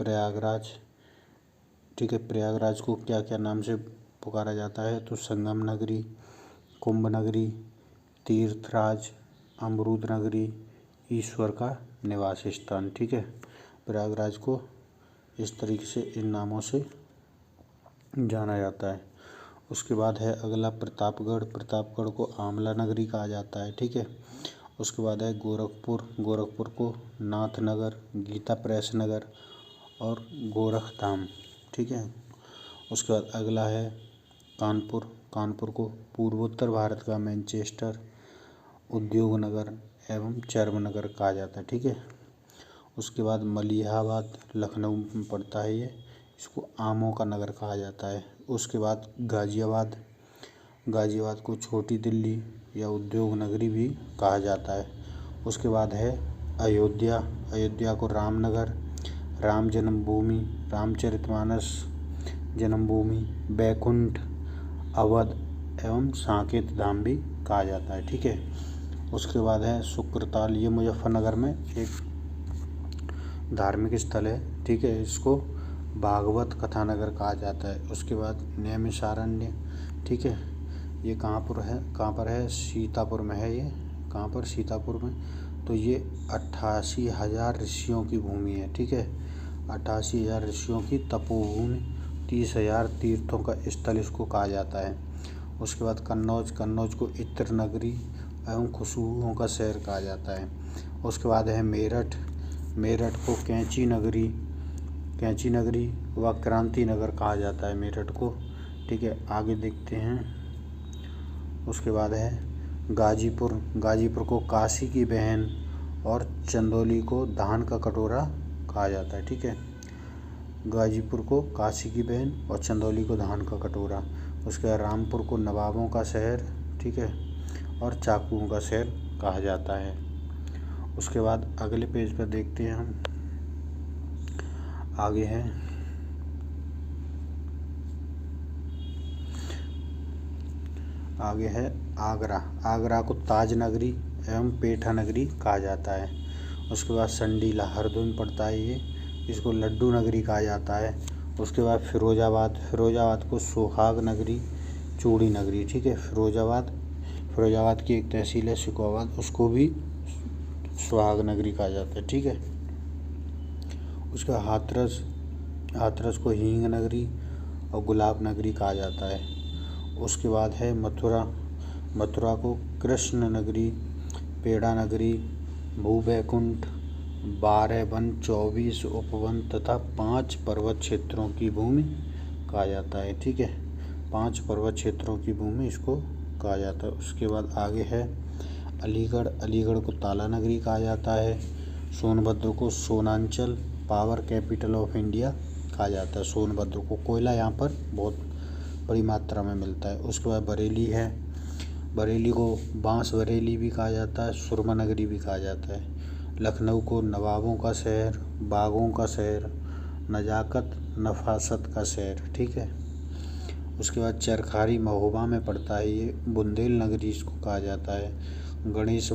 प्रयागराज, ठीक है। प्रयागराज को क्या क्या नाम से पुकारा जाता है, तो संगम नगरी, कुंभ नगरी, तीर्थराज, अमरूद नगरी, ईश्वर का निवास स्थान, ठीक है। प्रयागराज को इस तरीके से इन नामों से जाना जाता है। उसके बाद है अगला प्रतापगढ़। प्रतापगढ़ को आमला नगरी कहा जाता है, ठीक है। उसके बाद है गोरखपुर। गोरखपुर को नाथनगर, गीता प्रेस नगर और गोरखधाम, ठीक है। उसके बाद अगला है कानपुर। कानपुर को पूर्वोत्तर भारत का मैनचेस्टर, उद्योग नगर एवं चर्म नगर कहा जाता है, ठीक है। उसके बाद मलिहाबाद, लखनऊ में पड़ता है ये, इसको आमों का नगर कहा जाता है। उसके बाद गाज़ियाबाद। गाज़ियाबाद को छोटी दिल्ली या उद्योग नगरी भी कहा जाता है। उसके बाद है अयोध्या। अयोध्या को रामनगर, राम जन्मभूमि, रामचरितमानस जन्मभूमि, बैकुंठ, अवध एवं साकेत धाम भी कहा जाता है, ठीक है। उसके बाद है शुक्रताल। ये मुजफ्फरनगर में एक धार्मिक स्थल है, ठीक है। इसको भागवत कथानगर कहा जाता है। उसके बाद नैमिषारण्य, ठीक है। ये कहाँ पर है, सीतापुर में है ये। कहाँ पर, सीतापुर में। तो ये 88,000 ऋषियों की भूमि है, ठीक है। 88,000 ऋषियों की तपोभूमि, 30,000 तीर्थों का स्थल इसको कहा जाता है। उसके बाद कन्नौज। कन्नौज को इत्र नगरी एवं खुशबुओं का शहर कहा जाता है। उसके बाद है मेरठ। मेरठ को कैंची नगरी व क्रांति नगर कहा जाता है मेरठ को, ठीक है। आगे देखते हैं। उसके बाद है गाजीपुर। गाजीपुर को काशी की बहन और चंदौली को धान का कटोरा कहा जाता है, ठीक है। गाजीपुर को काशी की बहन और चंदौली को धान का कटोरा। उसके बाद रामपुर को नवाबों का शहर, ठीक है, और चाकुओं का शहर कहा जाता है। उसके बाद अगले पेज पर देखते हैं हम। आगे है आगरा। आगरा को ताज नगरी एवं पेठा नगरी कहा जाता है। उसके बाद संडीला, हरदोई में पड़ता है ये, इसको लड्डू नगरी कहा जाता है। उसके बाद फिरोजाबाद। फिरोजाबाद को सुहाग नगरी, चूड़ी नगरी, ठीक है। फिरोजाबाद की एक तहसील है सिकोवाबाद, उसको भी सुहाग नगरी कहा जाता है, ठीक है। उसका हाथरस को हींग नगरी और गुलाब नगरी कहा जाता है। उसके बाद है मथुरा। मथुरा को कृष्ण नगरी, पेड़ा नगरी, भूवैकुंठ, 12 वन, 24 उपवन तथा 5 पर्वत क्षेत्रों की भूमि कहा जाता है, ठीक है। 5 पर्वत क्षेत्रों की भूमि इसको कहा जाता है। उसके बाद आगे है अलीगढ़। अलीगढ़ को ताला नगरी कहा जाता है। सोनभद्र को Sonanchal, power capital of India कहा जाता है। सोनभद्र को कोयला यहाँ पर बहुत बड़ी मात्रा में मिलता है। उसके बाद बरेली है। बरेली को बांस बरेली भी कहा जाता है, सुरमा नगरी भी कहा जाता है। लखनऊ को नवाबों का शहर, बागों का शहर, नजाकत नफासत का शहर, ठीक है। उसके बाद चरखारी महोबा में पड़ता है ये, बुंदेल नगरी इसको कहा जाता है। गणेश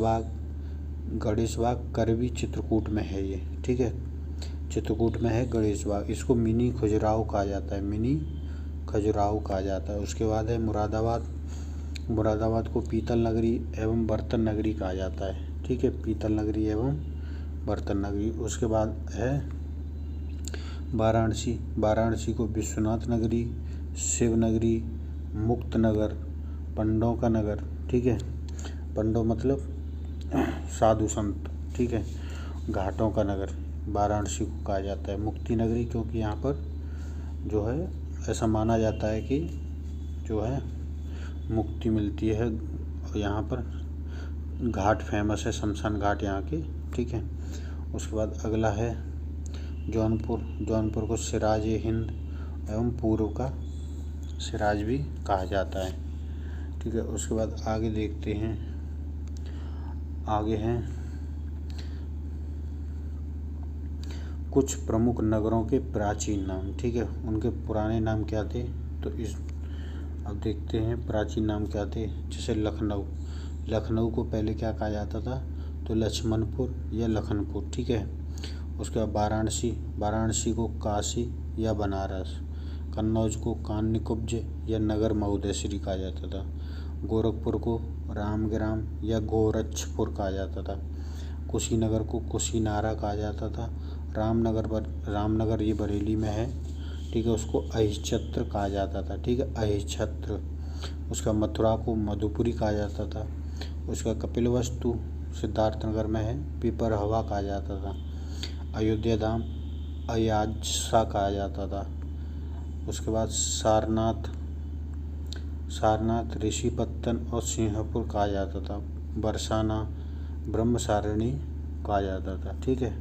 बाग करवी चित्रकूट में है ये, ठीक है। चित्रकूट में है गणेश बाग, इसको मिनी खजुराहो कहा जाता है, मिनी खजुराहो कहा जाता है। उसके बाद है मुरादाबाद। मुरादाबाद को पीतल नगरी एवं बर्तन नगरी कहा जाता है, ठीक है। पीतल नगरी एवं बर्तन नगरी। उसके बाद है वाराणसी। वाराणसी को विश्वनाथ नगरी, शिव नगरी, मुक्त नगर, पंडों का नगर, ठीक है। पंडो मतलब साधु संत, ठीक है। घाटों का नगर वाराणसी को कहा जाता है। मुक्ति नगरी क्योंकि यहाँ पर जो है ऐसा माना जाता है कि जो है मुक्ति मिलती है। यहाँ पर घाट फेमस है, शमशान घाट यहाँ के, ठीक है। उसके बाद अगला है जौनपुर। जौनपुर को सिराज ए हिंद एवं पूर्व का सिराज भी कहा जाता है, ठीक है। उसके बाद आगे देखते हैं। आगे हैं कुछ प्रमुख नगरों के प्राचीन नाम, ठीक है। उनके पुराने नाम क्या थे, तो अब देखते हैं प्राचीन नाम क्या थे। जैसे लखनऊ। लखनऊ को पहले क्या कहा जाता था, तो लक्ष्मणपुर या लखनपुर, ठीक है। उसके बाद वाराणसी, वाराणसी को काशी या बनारस। कन्नौज को कान्यकुब्ज या नगर महुदेश्वरी कहा जाता था। गोरखपुर को रामग्राम या गोरक्षपुर कहा जाता था। कुशीनगर को कुशीनारा कहा जाता था। रामनगर ये बरेली में है, ठीक है, उसको अहिच्छत्र कहा जाता था, ठीक है, अहिच्छत्र। उसका मथुरा को मधुपुरी कहा जाता था। उसका कपिलवस्तु सिद्धार्थनगर में है, पिपरहवा कहा जाता था। अयोध्या धाम अयाज्सा कहा जाता था। उसके बाद सारनाथ ऋषिपत्तन और सिंहपुर कहा जाता था। बरसाना ब्रह्मसारणी कहा जाता था, ठीक है।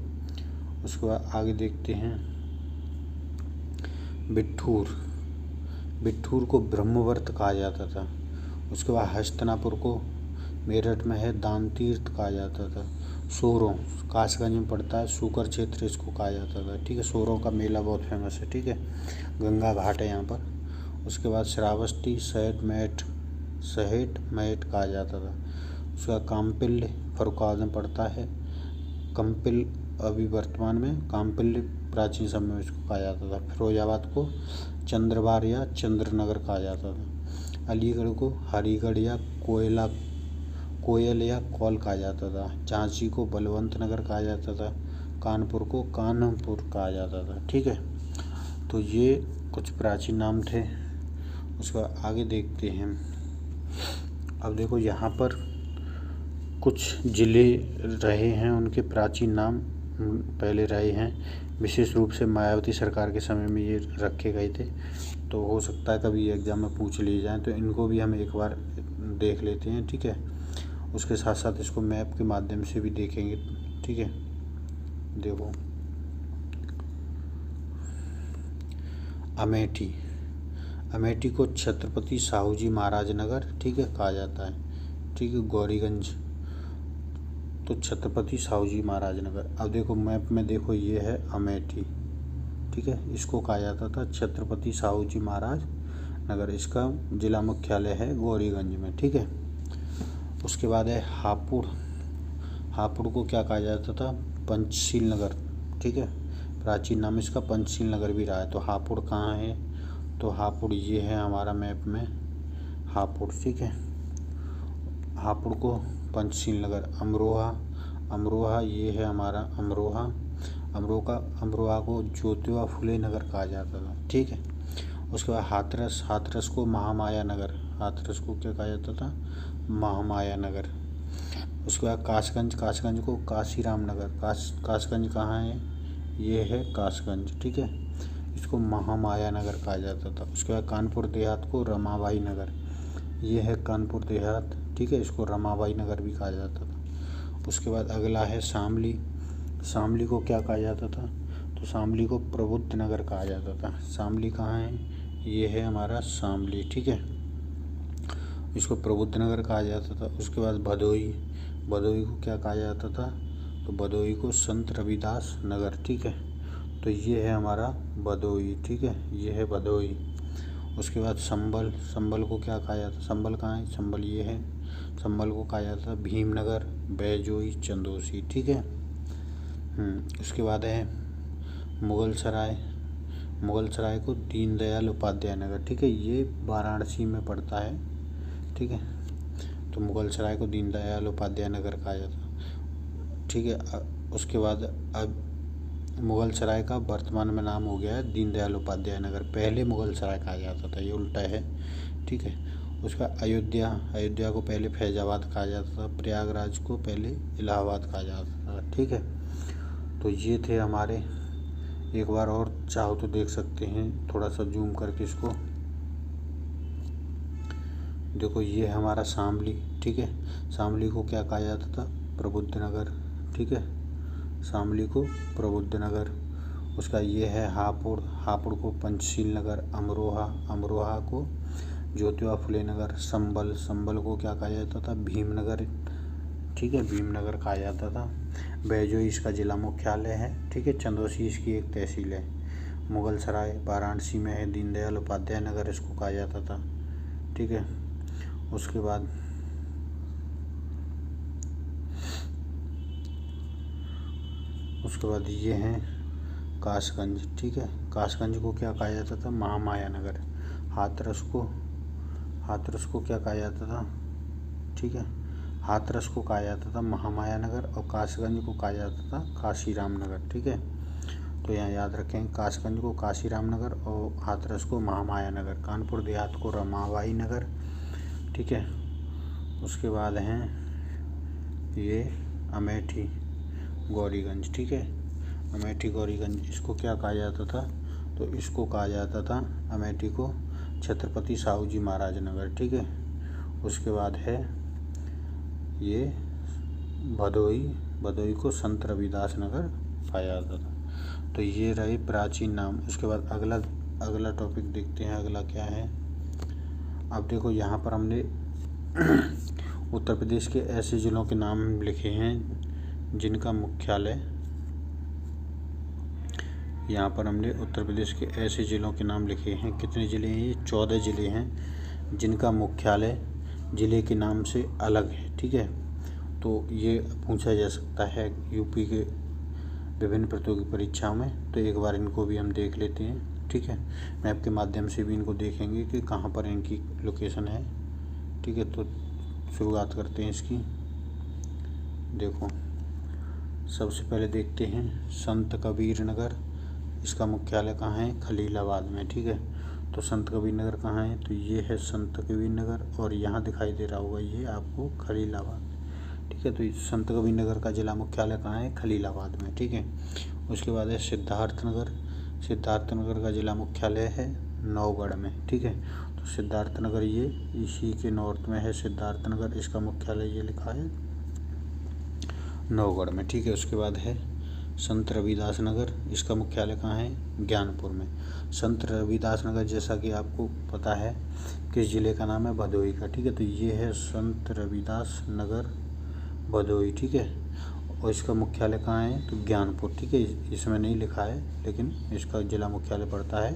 उसके बाद आगे देखते हैं बिठूर को ब्रह्मवर्त कहा जाता था। उसके बाद हस्तिनापुर को मेरठ में है दान तीर्थ कहा जाता था। सोरों कासगंज में पड़ता है, सूकर क्षेत्र इसको कहा जाता था, ठीक है। सोरों का मेला बहुत फेमस है, ठीक है, गंगा घाट है यहाँ पर। उसके बाद श्रावस्ती सहेट महट कहा जाता था। उसका काम्पिल्य फर्रुखाबाद में पड़ता है। कंपिल अभी वर्तमान में, काम्पिल्य प्राचीन समय में इसको कहा जाता था। फिरोजाबाद को चंद्रबार या चंद्रनगर कहा जाता था। अलीगढ़ को हरिगढ़ या कोयल या कौल कहा जाता था। झांसी को बलवंत नगर कहा जाता था। कानपुर को कान्हपुर कहा जाता था, ठीक है। तो ये कुछ प्राचीन नाम थे। उसके बाद आगे देखते हैं। अब देखो यहाँ पर कुछ ज़िले रहे हैं, उनके प्राचीन नाम पहले रहे हैं। विशेष रूप से मायावती सरकार के समय में ये रखे गए थे, तो हो सकता है कभी एग्ज़ाम में पूछ लिए जाएँ, तो इनको भी हम एक बार देख लेते हैं, ठीक है। उसके साथ साथ इसको मैप के माध्यम से भी देखेंगे, ठीक है। देखो अमेठी को छत्रपति साहूजी महाराज नगर, ठीक है, कहा जाता है, ठीक है। गौरीगंज तो छत्रपति साहूजी महाराज नगर। अब देखो मैप में देखो ये है अमेठी, ठीक है, इसको कहा जाता था छत्रपति साहूजी महाराज नगर। इसका जिला मुख्यालय है गौरीगंज में, ठीक है। उसके बाद है हापुड़ को क्या कहा जाता था? पंचशील नगर, ठीक है, प्राचीन नाम इसका पंचशील नगर भी रहा है। तो हापुड़ कहाँ है? तो हापुड़ ये है हमारा मैप में हापुड़, ठीक है। हापुड़ को पंचशील नगर। अमरोहा ये है हमारा अमरोहा को ज्योतिबा फुले नगर कहा जाता था, ठीक है। उसके बाद हाथरस को महामाया नगर, हाथरस को क्या कहा जाता था? महामाया नगर। उसके बाद कासगंज को काशीराम नगर। कासगंज कहाँ है? ये है कासगंज, ठीक है, इसको महामाया नगर कहा जाता था। उसके बाद कानपुर देहात को रमाबाई नगर, ये है कानपुर देहात, ठीक है, इसको रमाबाई नगर भी कहा जाता था। उसके बाद अगला है शामली को क्या कहा जाता था? तो शामली को प्रबुद्ध नगर कहा जाता था। शामली कहाँ है? ये है हमारा शामली, ठीक है, इसको प्रबुद्ध नगर कहा जाता था। उसके बाद भदोई को क्या कहा जाता था? तो भदोई को संत रविदास नगर, ठीक है। तो ये है हमारा भदोई, ठीक है, ये है भदोई। उसके बाद संबल को क्या कहा जाता? संबल कहाँ है? संबल ये है, संबल को कहा जाता था भीमनगर, बैजोई, चंदोसी, ठीक है। उसके बाद है मुगल सराय को दीनदयाल उपाध्याय नगर, ठीक है, ये वाराणसी में पड़ता है, ठीक है। तो मुगल सराय को दीनदयाल उपाध्याय नगर कहा जाता, ठीक है। उसके बाद अब मुगल सराय का वर्तमान में नाम हो गया है दीनदयाल उपाध्याय नगर। पहले मुगल सराय कहा जाता था, ये उल्टा है, ठीक है। उसका अयोध्या को पहले फैजाबाद कहा जाता था। प्रयागराज को पहले इलाहाबाद कहा जाता था, ठीक है। तो ये थे हमारे, एक बार और चाहो तो देख सकते हैं, थोड़ा सा जूम करके इसको देखो। ये है हमारा शामली, ठीक है, शामली को क्या कहा जाता था? प्रबुद्ध नगर, ठीक है, शामली को प्रबुद्ध नगर। उसका ये है हापुड़ को पंचशील नगर। अमरोहा को ज्योतिबा फुले नगर। संबल को क्या कहा जाता था? भीमनगर, ठीक है, भीमनगर कहा जाता था। बैजोई इसका जिला मुख्यालय है, ठीक है। चंदोसी इसकी एक तहसील है। मुगल सराय वाराणसी में है, दीनदयाल उपाध्याय नगर इसको कहा जाता था, ठीक है। उसके बाद उसके बाद ये हैं कासगंज, ठीक है। कासगंज को क्या कहा जाता था? महामाया नगर। हाथरस को क्या कहा जाता था? ठीक है, हाथरस को कहा जाता था महामाया नगर और कासगंज को कहा जाता था काशीराम नगर, ठीक है। तो यहाँ याद रखें, कासगंज को काशीराम नगर और हाथरस को महामाया नगर। कानपुर देहात को रमाबाई नगर, ठीक है। उसके बाद हैं ये अमेठी गौरीगंज, ठीक है। अमेठी गौरीगंज, इसको क्या कहा जाता था? तो इसको कहा जाता था अमेठी को छत्रपति साहू जी महाराज नगर, ठीक है। उसके बाद है ये भदोई को संत रविदास नगर पाया जाता था। तो ये रहे प्राचीन नाम। उसके बाद अगला टॉपिक देखते हैं। अगला क्या है? अब देखो यहाँ पर हमने उत्तर प्रदेश के ऐसे ज़िलों के नाम लिखे हैं जिनका मुख्यालय, यहाँ पर हमने उत्तर प्रदेश के ऐसे ज़िलों के नाम लिखे हैं। कितने ज़िले हैं? ये 14 ज़िले हैं जिनका मुख्यालय ज़िले के नाम से अलग है, ठीक है। तो ये पूछा जा सकता है यूपी के विभिन्न प्रतियोगी परीक्षाओं में, तो एक बार इनको भी हम देख लेते हैं, ठीक है। मैप के माध्यम से भी इनको देखेंगे कि कहाँ पर इनकी लोकेशन है, ठीक है। तो शुरुआत करते हैं इसकी। देखो, सबसे पहले देखते हैं संत कबीर नगर, इसका मुख्यालय कहाँ है? खलीलाबाद में, ठीक है। तो संत कबीर नगर कहाँ है? तो ये है संत कबीर नगर और यहाँ दिखाई दे रहा होगा ये आपको खलीलाबाद, ठीक है। तो संत कबीर नगर का जिला मुख्यालय कहाँ है? खलीलाबाद में, ठीक है। उसके बाद है सिद्धार्थ नगर का जिला मुख्यालय है नौगढ़ में, ठीक है। तो सिद्धार्थ नगर ये इसी के नॉर्थ में है सिद्धार्थ नगर, इसका मुख्यालय ये लिखा है नौगढ़ में, ठीक है। उसके बाद है संत रविदास नगर, इसका मुख्यालय कहाँ है? ज्ञानपुर में। संत रविदास नगर जैसा कि आपको पता है किस जिले का नाम है? भदोई का, ठीक है। तो ये है संत रविदास नगर भदोई, ठीक है। और इसका मुख्यालय कहाँ है? तो ज्ञानपुर, ठीक है। इसमें नहीं लिखा है लेकिन इसका जिला मुख्यालय पड़ता है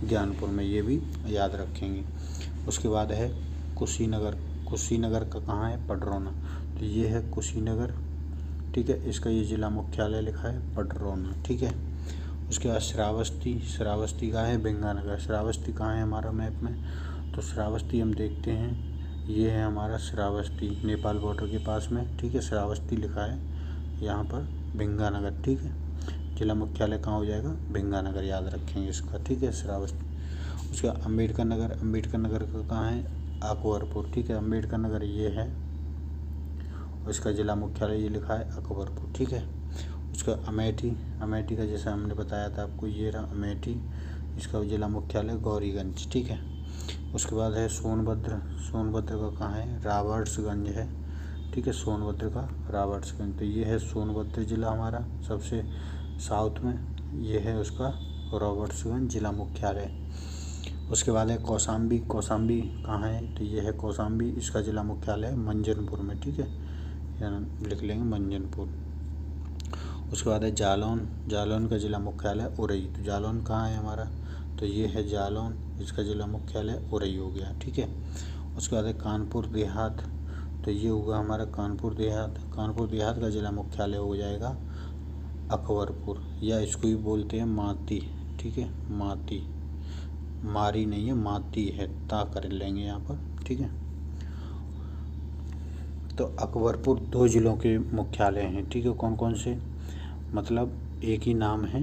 ज्ञानपुर में, ये भी याद रखेंगे। उसके बाद है कुशीनगर का कहाँ है? पडरौना। तो ये है कुशीनगर, ठीक है। इसका ये जिला मुख्यालय लिखा है पडरौना, ठीक है। उसके बाद श्रावस्ती कहाँ है? भिंगानगर। श्रावस्ती कहाँ है हमारा मैप में? तो श्रावस्ती हम देखते हैं, ये है हमारा श्रावस्ती, नेपाल बॉर्डर के पास में, ठीक है। श्रावस्ती लिखा है यहाँ पर भिंगानगर, ठीक है। जिला मुख्यालय कहाँ हो जाएगा? भिंगानगर, याद रखेंगे इसका, ठीक है। श्रावस्ती। उसके बाद अम्बेडकर नगर का कहाँ है? अकबरपुर, ठीक है। अम्बेडकर नगर ये है और इसका जिला मुख्यालय ये लिखा है अकबरपुर, ठीक है। उसका अमेठी का जैसा हमने बताया था आपको, ये रहा अमेठी, इसका जिला मुख्यालय गौरीगंज, ठीक है। उसके बाद है सोनभद्र का कहाँ है? रॉबर्ट्सगंज है, ठीक है। सोनभद्र का रॉबर्ट्सगंज, तो ये है सोनभद्र जिला हमारा सबसे साउथ में, ये है उसका रॉबर्ट्सगंज जिला मुख्यालय। उसके बाद है कौशाम्बी कहाँ है? तो ये है कौशाम्बी, इसका जिला मुख्यालय मंजनपुर में, ठीक है। यहाँ लिख लेंगे मंजनपुर। उसके बाद है जालौन का जिला मुख्यालय उरई। तो जालौन कहाँ है हमारा? तो ये है जालौन, इसका जिला मुख्यालय उरई हो गया, ठीक है। उसके बाद है कानपुर देहात, तो ये होगा हमारा कानपुर देहात का जिला मुख्यालय हो जाएगा अकबरपुर, या इसको ही बोलते हैं माती, ठीक है। माती, मारी नहीं है, माती है, ता कर लेंगे यहाँ पर, ठीक है। तो अकबरपुर 2 जिलों के मुख्यालय हैं, ठीक है। कौन कौन से? मतलब एक ही नाम है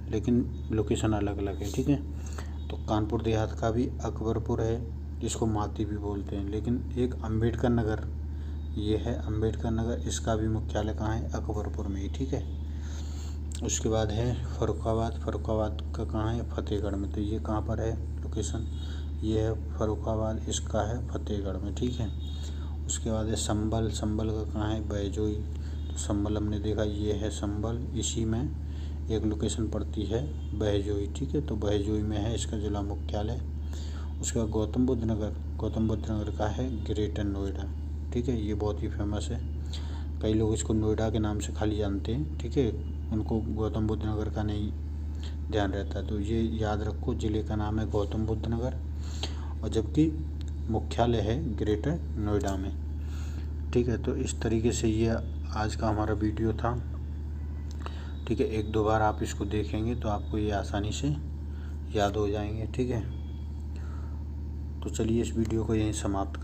लेकिन लोकेशन अलग अलग है, ठीक है। तो कानपुर देहात का भी अकबरपुर है, जिसको माती भी बोलते हैं, लेकिन एक अम्बेडकर नगर, ये है अम्बेडकर नगर, इसका भी मुख्यालय कहाँ है? अकबरपुर में ही, ठीक है। उसके बाद है फर्रुखाबाद का कहाँ है? फतेहगढ़ में। तो ये कहाँ पर है लोकेशन? ये है फर्रुखाबाद, इसका है फतेहगढ़ में, ठीक है। उसके बाद है संभल का कहाँ है? बैजोई। तो संभल हमने देखा, ये है संभल, इसी में एक लोकेशन पड़ती है बहजोई, ठीक है। तो बहजोई में है इसका जिला मुख्यालय। उसके बाद गौतम बुद्ध नगर का है ग्रेटर नोएडा, ठीक है। ये बहुत ही फेमस है, कई लोग इसको नोएडा के नाम से खाली जानते हैं, ठीक है। उनको गौतम बुद्ध नगर का नहीं ध्यान रहता है। तो ये याद रखो, ज़िले का नाम है गौतम बुद्ध नगर और जबकि मुख्यालय है ग्रेटर नोएडा में, ठीक है। तो इस तरीके से ये आज का हमारा वीडियो था। ठीक है, 1-2 बार आप इसको देखेंगे तो आपको ये आसानी से याद हो जाएंगे। ठीक है, तो चलिए इस वीडियो को यहीं समाप्त कर